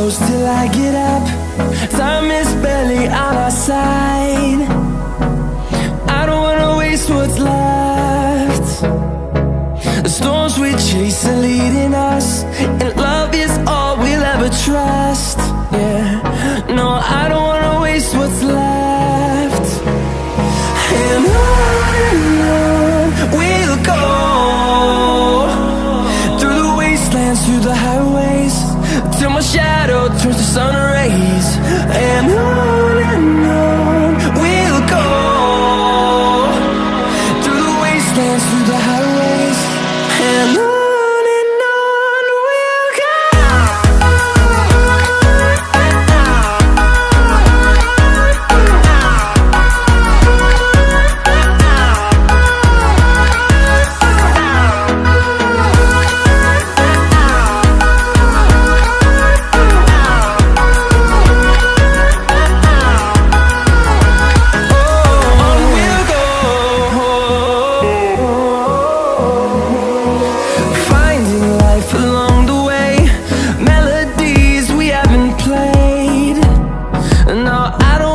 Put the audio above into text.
close till I get up. Time is barely on our side. I don't wanna waste what's left. The storms we chase are leading us, and love is all we'll ever trust. Yeah, no, I don't wanna waste what's left. And on we'll go, through the wastelands, through the highways, till my shadow turns to sun rays. And on we'll go, through the wastelands, through the highways, and on we'll go. No, I don't